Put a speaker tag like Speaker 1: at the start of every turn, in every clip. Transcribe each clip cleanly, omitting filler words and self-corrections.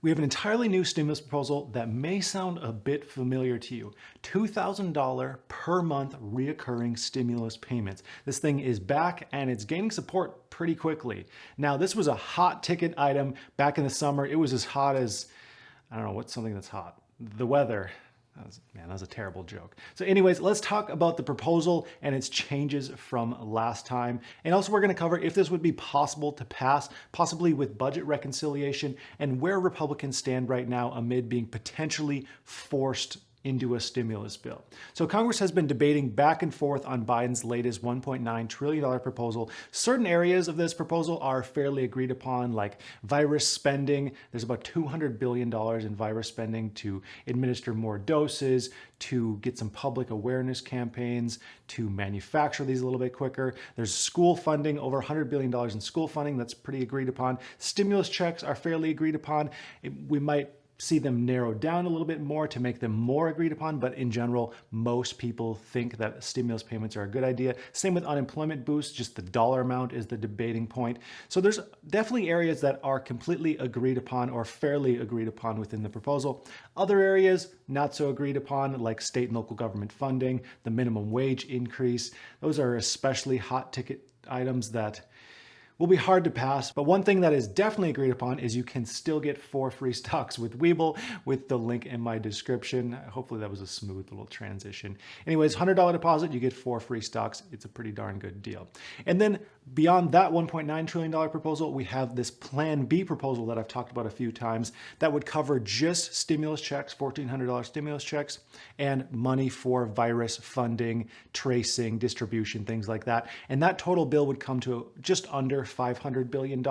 Speaker 1: We have an entirely new stimulus proposal that may sound a bit familiar to you. $2,000 per month reoccurring stimulus payments. This thing is back and it's gaining support pretty quickly. Now, this was a hot ticket item back in the summer. It was as hot as, I don't know, what's something that's hot? The weather. That was a terrible joke. So anyways, let's talk about the proposal and its changes from last time. And also we're going to cover if this would be possible to pass, possibly with budget reconciliation, and where Republicans stand right now amid being potentially forced into a stimulus bill. So Congress has been debating back and forth on Biden's latest $1.9 trillion proposal. Certain areas of this proposal are fairly agreed upon, like virus spending. There's about $200 billion in virus spending to administer more doses, to get some public awareness campaigns, to manufacture these a little bit quicker. There's school funding, over $100 billion in school funding. That's pretty agreed upon. Stimulus checks are fairly agreed upon. We might see them narrowed down a little bit more to make them more agreed upon, but in general, most people think that stimulus payments are a good idea. Same with unemployment boost, just the dollar amount is the debating point. So there's definitely areas that are completely agreed upon or fairly agreed upon within the proposal. Other areas not so agreed upon, like state and local government funding, the minimum wage increase. Those are especially hot ticket items that will be hard to pass, but one thing that is definitely agreed upon is you can still get 4 free stocks with Webull with the link in my description. Hopefully that was a smooth little transition. Anyways, $100 deposit, you get 4 free stocks. It's a pretty darn good deal. And then beyond that $1.9 trillion proposal, we have this Plan B proposal that I've talked about a few times that would cover just stimulus checks, $1,400 stimulus checks, and money for virus funding, tracing, distribution, things like that. And that total bill would come to just under $500 billion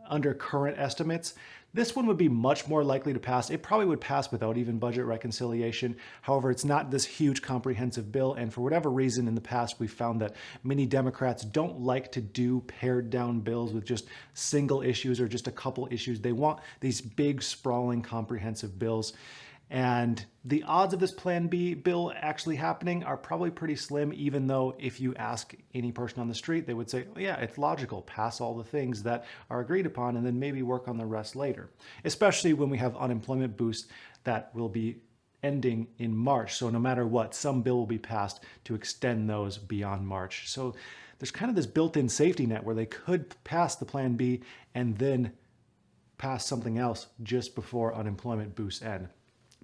Speaker 1: under current estimates. This one would be much more likely to pass. It probably would pass without even budget reconciliation. However, it's not this huge comprehensive bill. And for whatever reason in the past, we found that many Democrats don't like to do pared down bills with just single issues or just a couple issues. They want these big, sprawling, comprehensive bills. And the odds of this Plan B bill actually happening are probably pretty slim, even though if you ask any person on the street, they would say, oh, yeah, it's logical, pass all the things that are agreed upon and then maybe work on the rest later, especially when we have unemployment boost that will be ending in March. So no matter what, some bill will be passed to extend those beyond March. So there's kind of this built-in safety net where they could pass the Plan B and then pass something else just before unemployment boosts end.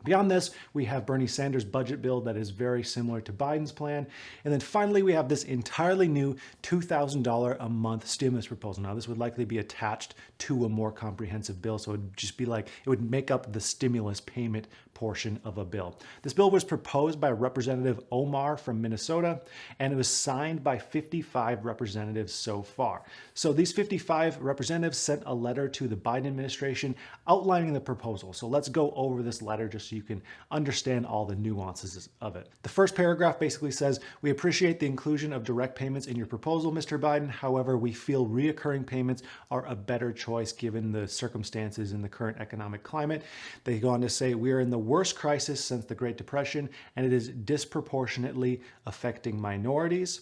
Speaker 1: Beyond this, we have Bernie Sanders' budget bill that is very similar to Biden's plan. And then finally, we have this entirely new $2,000 a month stimulus proposal. Now, this would likely be attached to a more comprehensive bill. So it would just be like, it would make up the stimulus payment portion of a bill. This bill was proposed by Representative Maher from Minnesota, and it was signed by 55 representatives so far. So these 55 representatives sent a letter to the Biden administration outlining the proposal. So let's go over this letter just so you can understand all the nuances of it. The first paragraph basically says, we appreciate the inclusion of direct payments in your proposal, Mr. Biden. However, we feel reoccurring payments are a better choice given the circumstances in the current economic climate. They go on to say, we are in the worst crisis since the Great Depression, and it is disproportionately affecting minorities.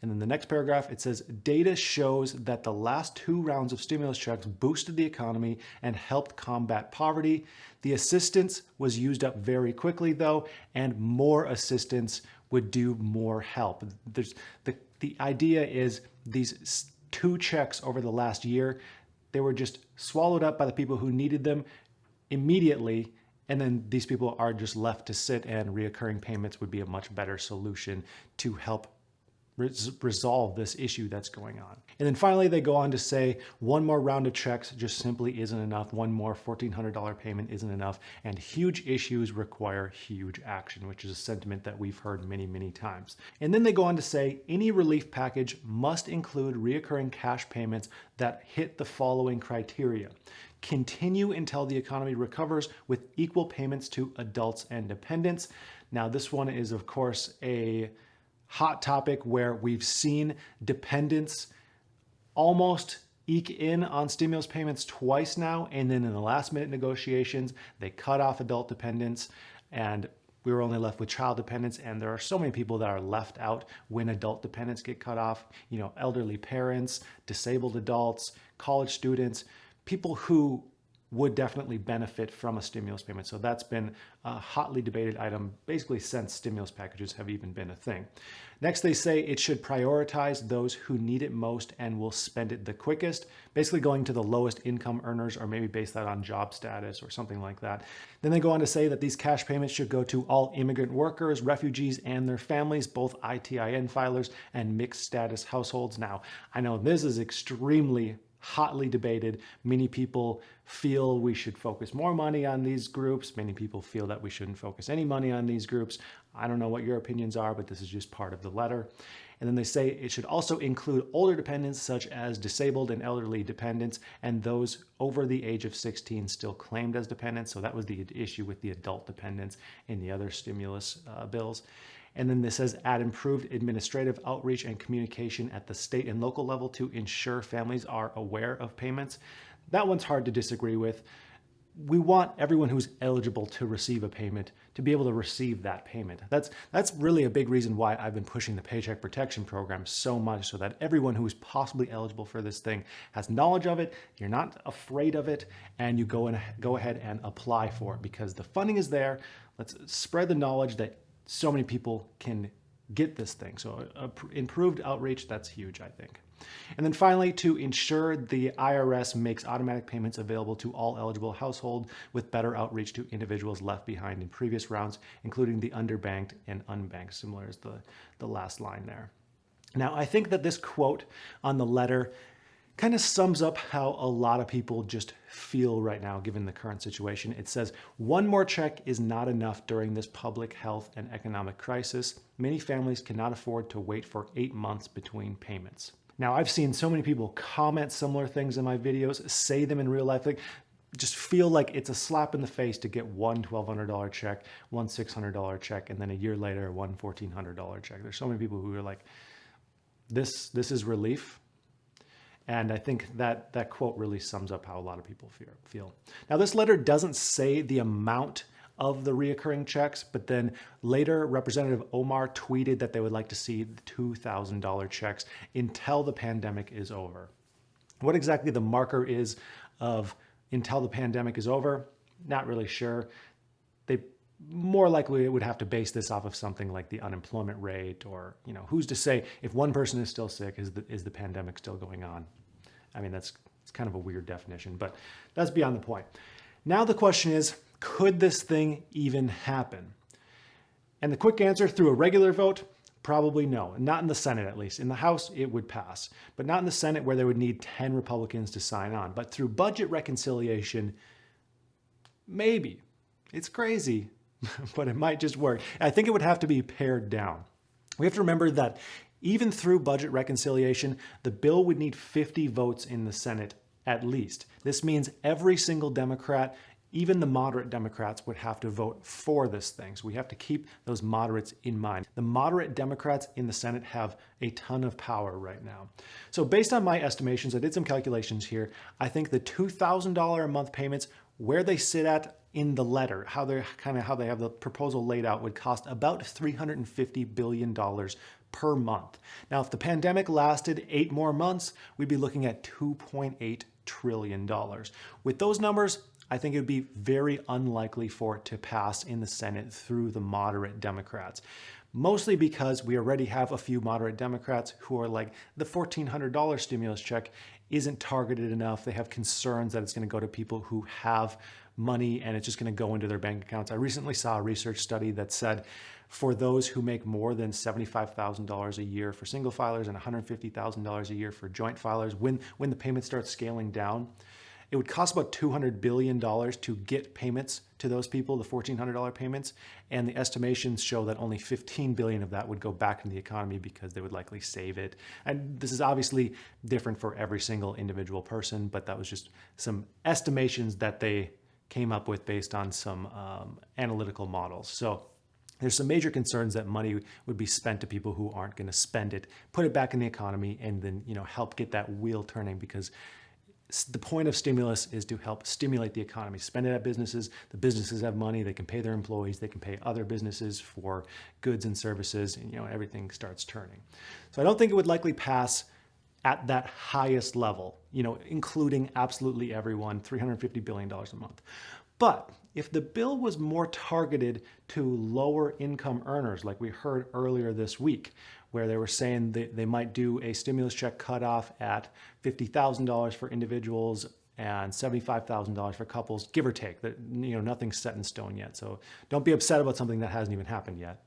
Speaker 1: And then the next paragraph, it says, data shows that the last 2 rounds of stimulus checks boosted the economy and helped combat poverty. The assistance was used up very quickly, though, and more assistance would do more help. The idea is these 2 checks over the last year, they were just swallowed up by the people who needed them immediately. And then these people are just left to sit, and reoccurring payments would be a much better solution to help resolve this issue that's going on. And then finally, they go on to say one more round of checks just simply isn't enough. One more $1,400 payment isn't enough. And huge issues require huge action, which is a sentiment that we've heard many, many times. And then they go on to say any relief package must include reoccurring cash payments that hit the following criteria. Continue until the economy recovers with equal payments to adults and dependents. Now, this one is, of course, a hot topic where we've seen dependents almost eke in on stimulus payments twice now. And then in the last minute negotiations, they cut off adult dependents and we were only left with child dependents. And there are so many people that are left out when adult dependents get cut off. You know, elderly parents, disabled adults, college students, people who would definitely benefit from a stimulus payment. So that's been a hotly debated item basically since stimulus packages have even been a thing. Next, they say it should prioritize those who need it most and will spend it the quickest, basically going to the lowest income earners, or maybe base that on job status or something like that. Then they go on to say that these cash payments should go to all immigrant workers, refugees, and their families, both ITIN filers and mixed status households. Now, I know this is extremely hotly debated. Many people feel we should focus more money on these groups. Many people feel that we shouldn't focus any money on these groups. I don't know what your opinions are, but this is just part of the letter. And then they say it should also include older dependents such as disabled and elderly dependents and those over the age of 16 still claimed as dependents. So that was the issue with the adult dependents in the other stimulus bills. And then this says add improved administrative outreach and communication at the state and local level to ensure families are aware of payments. That one's hard to disagree with. We want everyone who's eligible to receive a payment to be able to receive that payment. That's really a big reason why I've been pushing the Paycheck Protection Program so much, so that everyone who is possibly eligible for this thing has knowledge of it, you're not afraid of it, and you go ahead and apply for it, because the funding is there. Let's spread the knowledge that so many people can get this thing. So improved outreach, that's huge, I think. And then finally, to ensure the IRS makes automatic payments available to all eligible households with better outreach to individuals left behind in previous rounds, including the underbanked and unbanked, similar as the last line there. Now, I think that this quote on the letter kind of sums up how a lot of people just feel right now, given the current situation. It says, one more check is not enough during this public health and economic crisis. Many families cannot afford to wait for 8 months between payments. Now, I've seen so many people comment similar things in my videos, say them in real life, like just feel like it's a slap in the face to get one $1,200 check, one $600 check, and then a year later, one $1,400 check. There's so many people who are like, this is relief. And I think that quote really sums up how a lot of people feel. Now, this letter doesn't say the amount of the reoccurring checks, but then later Representative Omar tweeted that they would like to see the $2,000 checks until the pandemic is over. What exactly the marker is of until the pandemic is over, not really sure. They more likely would have to base this off of something like the unemployment rate, or, you know, who's to say if one person is still sick, is the pandemic still going on? I mean, it's kind of a weird definition, but that's beyond the point. Now the question is, could this thing even happen? And the quick answer, through a regular vote, probably no. Not in the Senate, at least. In the House, it would pass, but not in the Senate, where they would need 10 Republicans to sign on. But through budget reconciliation, maybe. It's crazy, but it might just work. I think it would have to be pared down. We have to remember that even through budget reconciliation, the bill would need 50 votes in the Senate at least. This means every single Democrat, even the moderate Democrats, would have to vote for this thing. So we have to keep those moderates in mind. The moderate Democrats in the Senate have a ton of power right now. So based on my estimations, I did some calculations here. I think the $2,000 a month payments, where they sit at in the letter, how they have the proposal laid out, would cost about $350 billion per month. Now, if the pandemic lasted 8 more months, we'd be looking at $2.8 trillion. With those numbers, I think it would be very unlikely for it to pass in the Senate through the moderate Democrats. Mostly because we already have a few moderate Democrats who are like, the $1,400 stimulus check isn't targeted enough. They have concerns that it's going to go to people who have money and it's just going to go into their bank accounts. I recently saw a research study that said for those who make more than $75,000 a year for single filers and $150,000 a year for joint filers, when the payment starts scaling down, it would cost about $200 billion to get payments to those people, the $1,400 payments, and the estimations show that only $15 billion of that would go back into the economy because they would likely save it. And this is obviously different for every single individual person, but that was just some estimations that they came up with based on some analytical models. So there's some major concerns that money would be spent to people who aren't going to spend it, put it back in the economy, and then, you know, help get that wheel turning, because the point of stimulus is to help stimulate the economy. Spend it at businesses. The businesses have money. They can pay their employees. They can pay other businesses for goods and services, and, you know, everything starts turning. So I don't think it would likely pass at that highest level, including absolutely everyone, $350 billion a month. But if the bill was more targeted to lower income earners, like we heard earlier this week, where they were saying that they might do a stimulus check cutoff at $50,000 for individuals and $75,000 for couples, give or take, that nothing's set in stone yet. So don't be upset about something that hasn't even happened yet.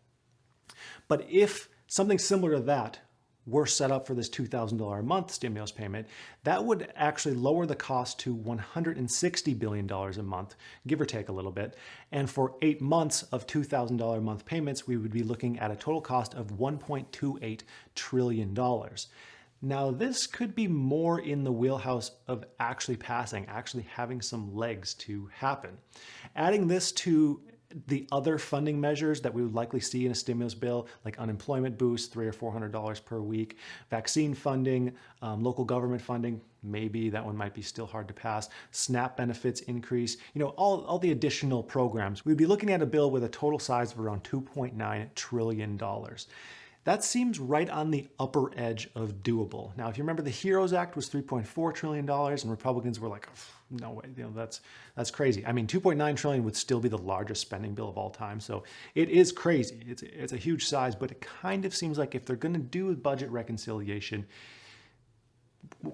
Speaker 1: But if something similar to that were set up for this $2,000 a month stimulus payment, that would actually lower the cost to $160 billion a month, give or take a little bit. And for 8 months of $2,000 a month payments, we would be looking at a total cost of $1.28 trillion. Now, this could be more in the wheelhouse of actually passing, actually having some legs to happen. Adding this to the other funding measures that we would likely see in a stimulus bill, like unemployment boost, $300 or $400 per week, vaccine funding, local government funding, maybe that one might be still hard to pass, SNAP benefits increase, all the additional programs. We'd be looking at a bill with a total size of around $2.9 trillion. That seems right on the upper edge of doable. Now, if you remember, the HEROES Act was $3.4 trillion, and Republicans were like, no way, that's crazy. I mean, $2.9 trillion would still be the largest spending bill of all time. So it is crazy. It's a huge size, but it kind of seems like if they're going to do budget reconciliation,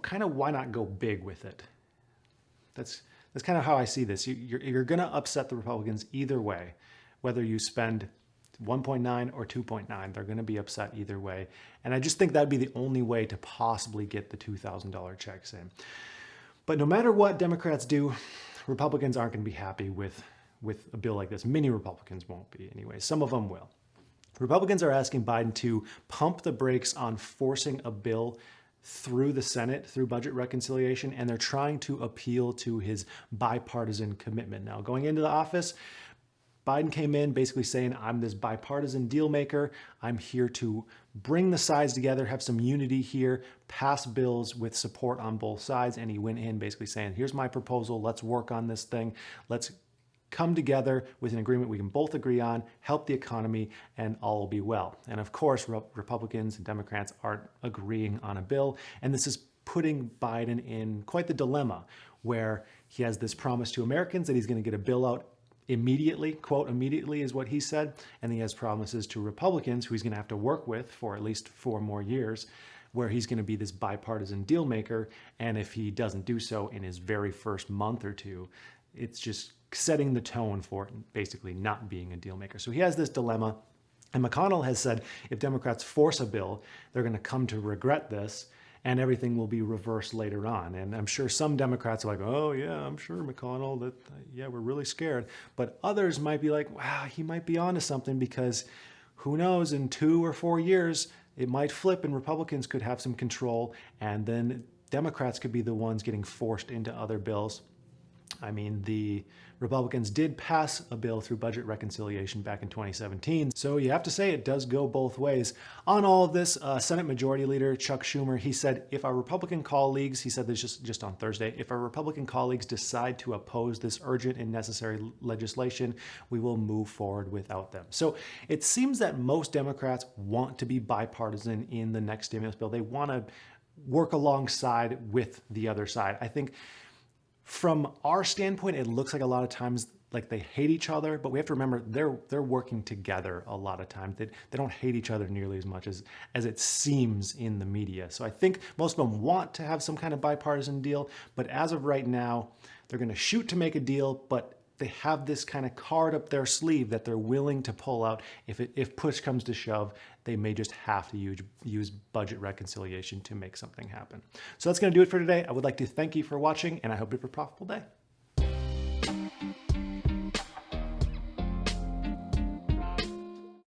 Speaker 1: kind of why not go big with it? That's kind of how I see this. You're going to upset the Republicans either way, whether you spend 1.9 or 2.9, they're going to be upset either way. And I just think that'd be the only way to possibly get the $2,000 checks in. But no matter what Democrats do, Republicans aren't going to be happy with a bill like this. Many Republicans won't be anyway. Some of them will. Republicans are asking Biden to pump the brakes on forcing a bill through the Senate, through budget reconciliation, and they're trying to appeal to his bipartisan commitment. Now, going into the office, Biden came in basically saying, I'm this bipartisan deal maker. I'm here to bring the sides together, have some unity here, pass bills with support on both sides. And he went in basically saying, here's my proposal. Let's work on this thing. Let's come together with an agreement we can both agree on, help the economy, and all will be well. And of course, Republicans and Democrats aren't agreeing on a bill. And this is putting Biden in quite the dilemma where he has this promise to Americans that he's going to get a bill out immediately, quote, immediately is what he said. And he has promises to Republicans who he's going to have to work with for at least 4 more years, where he's going to be this bipartisan deal maker. And if he doesn't do so in his very first month or two, it's just setting the tone for basically not being a deal maker. So he has this dilemma. And McConnell has said if Democrats force a bill, they're going to come to regret this, and everything will be reversed later on. And I'm sure some Democrats are like, oh yeah, I'm sure McConnell, yeah, we're really scared. But others might be like, wow, he might be onto something, because who knows, in 2 or 4 years, it might flip and Republicans could have some control, and then Democrats could be the ones getting forced into other bills. I mean, the Republicans did pass a bill through budget reconciliation back in 2017. So you have to say it does go both ways. On all of this, Senate Majority Leader Chuck Schumer, he said, if our Republican colleagues, he said this just on Thursday, if our Republican colleagues decide to oppose this urgent and necessary legislation, we will move forward without them. So it seems that most Democrats want to be bipartisan in the next stimulus bill. They want to work alongside with the other side. I think from our standpoint, it looks like a lot of times like they hate each other, but we have to remember they're working together a lot of times. They don't hate each other nearly as much as it seems in the media. So I think most of them want to have some kind of bipartisan deal, but as of right now, they're going to shoot to make a deal, but they have this kind of card up their sleeve that they're willing to pull out. If push comes to shove, they may just have to use budget reconciliation to make something happen. So that's going to do it for today. I would like to thank you for watching, and I hope you have a profitable day.